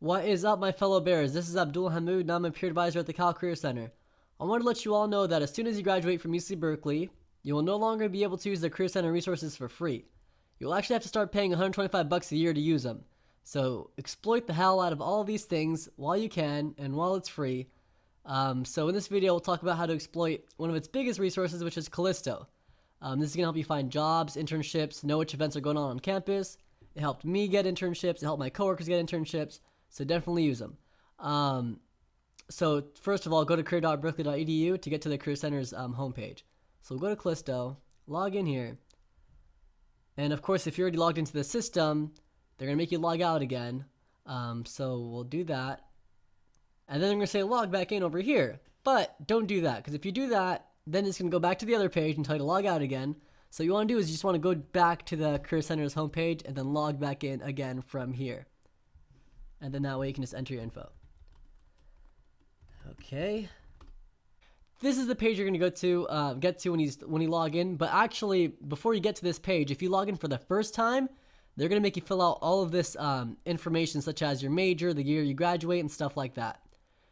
What is up, my fellow bears? This is Abdul Hamoud, and I'm a peer advisor at the Cal Career Center. I want to let you all know that as soon as you graduate from UC Berkeley, you will no longer be able to use the Career Center resources for free. You'll actually have to start paying $125 a year to use them. So exploit the hell out of all of these things while you can and while it's free. So in this video, we'll talk about how to exploit one of its biggest resources, which is Callisto. This is going to help you find jobs, internships, know which events are going on campus. It helped me get internships. It helped my coworkers get internships. So definitely use them. So first of all, go to career.berkeley.edu to get to the Career Center's homepage. So we'll go to Callisto, log in here. And of course, if you're already logged into the system, they're going to make you log out again. So we'll do that. And then they're going to say log back in over here. But don't do that, because if you do that, then it's going to go back to the other page and tell you to log out again. So what you want to do is you just want to go back to the Career Center's homepage and then log back in again from here. And then that way you can just enter your info. Okay. This is the page you're going to get to when you log in. But actually, before you get to this page, if you log in for the first time, they're going to make you fill out all of this information, such as your major, the year you graduate, and stuff like that.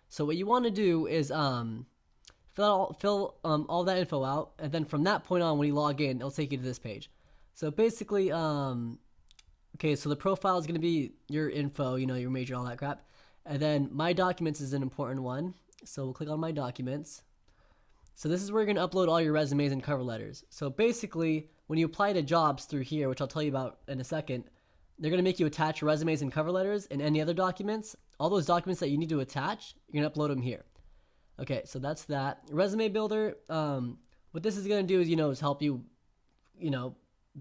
So what you want to do is fill all that info out, and then from that point on, when you log in, it'll take you to this page. So basically, okay, so the profile is going to be your info, your major, all that crap. And then My Documents is an important one. So we'll click on My Documents. So this is where you're going to upload all your resumes and cover letters. So basically, when you apply to jobs through here, which I'll tell you about in a second, they're going to make you attach resumes and cover letters and any other documents. All those documents that you need to attach, you're going to upload them here. Okay, so that's that. Resume Builder, what this is going to do is help you,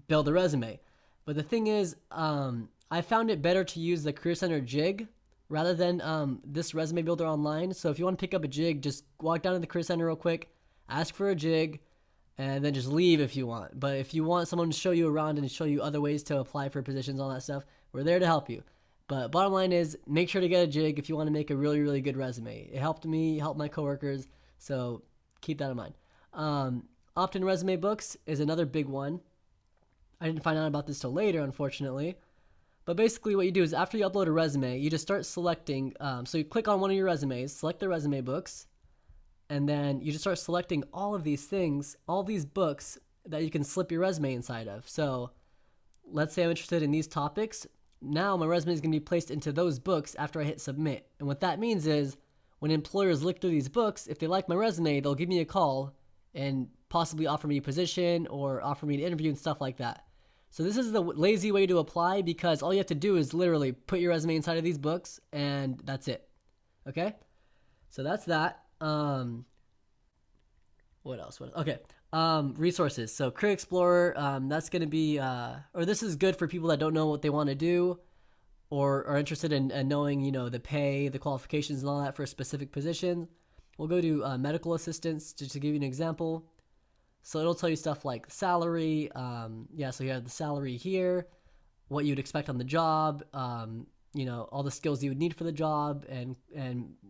build a resume. But the thing is, I found it better to use the Career Center jig rather than this Resume Builder online. So if you want to pick up a jig, just walk down to the Career Center real quick, ask for a jig, and then just leave if you want. But if you want someone to show you around and show you other ways to apply for positions, all that stuff, we're there to help you. But bottom line is, make sure to get a jig if you want to make a really, really good resume. It helped me, helped my coworkers, so keep that in mind. Opt-in resume books is another big one. I didn't find out about this till later, unfortunately. But basically what you do is after you upload a resume, you just start selecting, so you click on one of your resumes, select the resume books, and then you just start selecting all of these things, all these books that you can slip your resume inside of. So let's say I'm interested in these topics. Now my resume is going to be placed into those books after I hit submit. And what that means is when employers look through these books, if they like my resume, they'll give me a call and possibly offer me a position or offer me an interview and stuff like that. So this is the lazy way to apply, because all you have to do is literally put your resume inside of these books and that's it. Okay? So that's that. What else? Okay. Resources. So Career Explorer, that's going to be, or this is good for people that don't know what they want to do or are interested in knowing, the pay, the qualifications and all that for a specific position. We'll go to medical assistance, just to give you an example. So it'll tell you stuff like salary. So you have the salary here, what you'd expect on the job, all the skills you would need for the job, and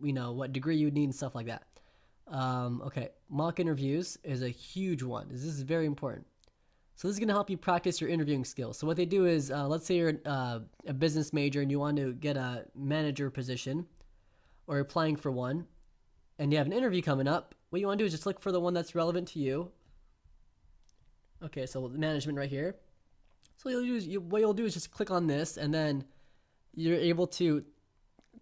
what degree you would need and stuff like that. Okay, mock interviews is a huge one. This is very important. So this is going to help you practice your interviewing skills. So what they do is, let's say you're a business major and you want to get a manager position, or you're applying for one, and you have an interview coming up. What you want to do is just look for the one that's relevant to you. Okay, so the management right here. So what you'll do is just click on this, and then you're able to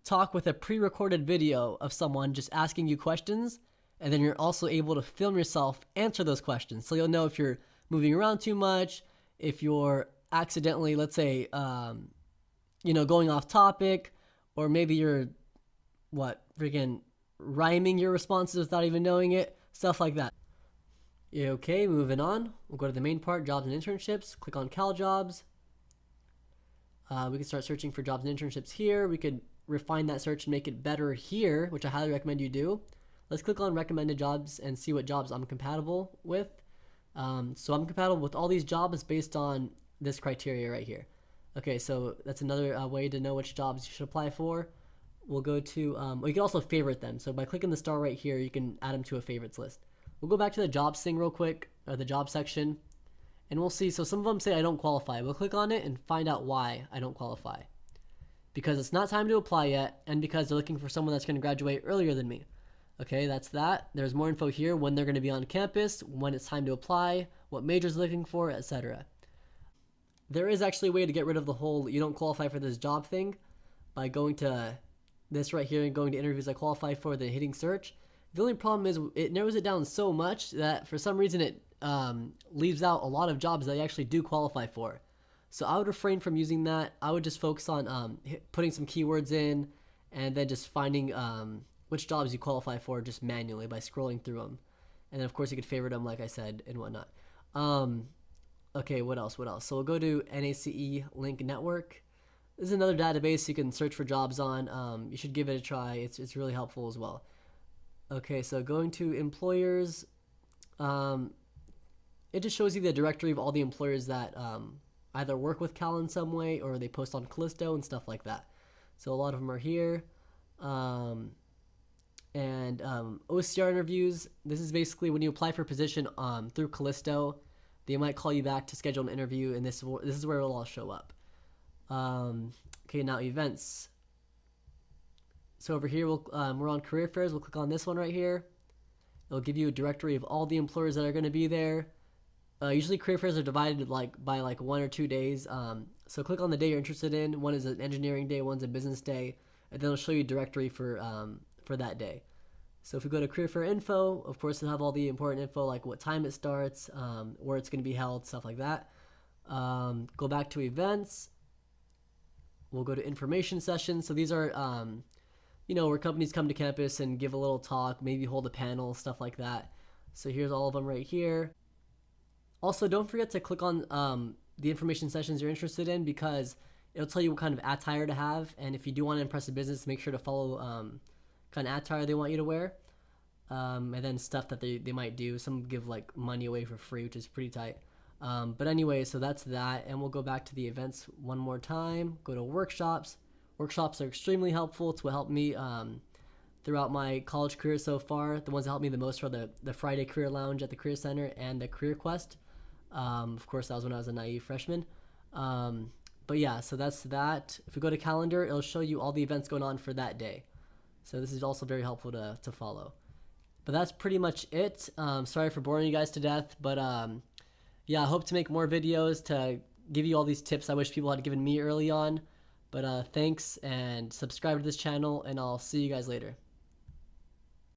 talk with a pre-recorded video of someone just asking you questions, and then you're also able to film yourself answer those questions. So you'll know if you're moving around too much, if you're accidentally, let's say, going off topic, or maybe you're, freaking rhyming your responses without even knowing it, stuff like that. Okay, moving on. We'll go to the main part, jobs and internships. Click on Cal Jobs. We can start searching for jobs and internships here. We could refine that search and make it better here, which I highly recommend you do. Let's click on recommended jobs and see what jobs I'm compatible with. So I'm compatible with all these jobs based on this criteria right here. Okay, so that's another way to know which jobs you should apply for. We'll go to, you can also favorite them. So by clicking the star right here, you can add them to a favorites list. We'll go back to the jobs thing real quick, or the job section, and we'll see. So some of them say I don't qualify. We'll click on it and find out why I don't qualify. because it's not time to apply yet, and because they're looking for someone that's going to graduate earlier than me. Okay, that's that. There's more info here, when they're going to be on campus, when it's time to apply, what majors they're looking for, etc. There is actually a way to get rid of the whole "you don't qualify for this job" thing by going to this right here and going to interviews I qualify for, then hitting search. The only problem is it narrows it down so much that for some reason it leaves out a lot of jobs that you actually do qualify for. So I would refrain from using that. I would just focus on putting some keywords in and then just finding which jobs you qualify for just manually by scrolling through them. And then of course you could favorite them like I said and whatnot. Okay, what else? So we'll go to NACE Link Network. This is another database you can search for jobs on. You should give it a try. It's really helpful as well. Okay, so going to employers, it just shows you the directory of all the employers that either work with Cal in some way or they post on Callisto and stuff like that. So a lot of them are here. OCR interviews, this is basically when you apply for a position through Callisto, they might call you back to schedule an interview, and this is where it'll all show up. Okay, now events. So over here, we're on career fairs. We'll click on this one right here. It'll give you a directory of all the employers that are going to be there. Usually career fairs are divided by 1 or 2 days. So click on the day you're interested in. One is an engineering day, one's a business day, and then it'll show you a directory for that day. So if we go to career fair info, of course it'll have all the important info like what time it starts, where it's going to be held, stuff like that. Go back to events. We'll go to information sessions. So these are where companies come to campus and give a little talk, maybe hold a panel, stuff like that. So here's all of them right here. Also, don't forget to click on the information sessions you're interested in, because it'll tell you what kind of attire to have, and if you do want to impress a business, make sure to follow kind of attire they want you to wear, and then stuff that they might do. Some give like money away for free, which is pretty tight. But anyway, so that's that, and we'll go back to the events one more time. Go to workshops. Workshops are extremely helpful. It's what helped me throughout my college career so far. The ones that helped me the most are the Friday Career Lounge at the Career Center and the Career Quest. Of course, that was when I was a naive freshman. But yeah, so that's that. If we go to calendar, it'll show you all the events going on for that day. So this is also very helpful to follow. But that's pretty much it. Sorry for boring you guys to death, but yeah, I hope to make more videos to give you all these tips I wish people had given me early on. But thanks, and subscribe to this channel, and I'll see you guys later.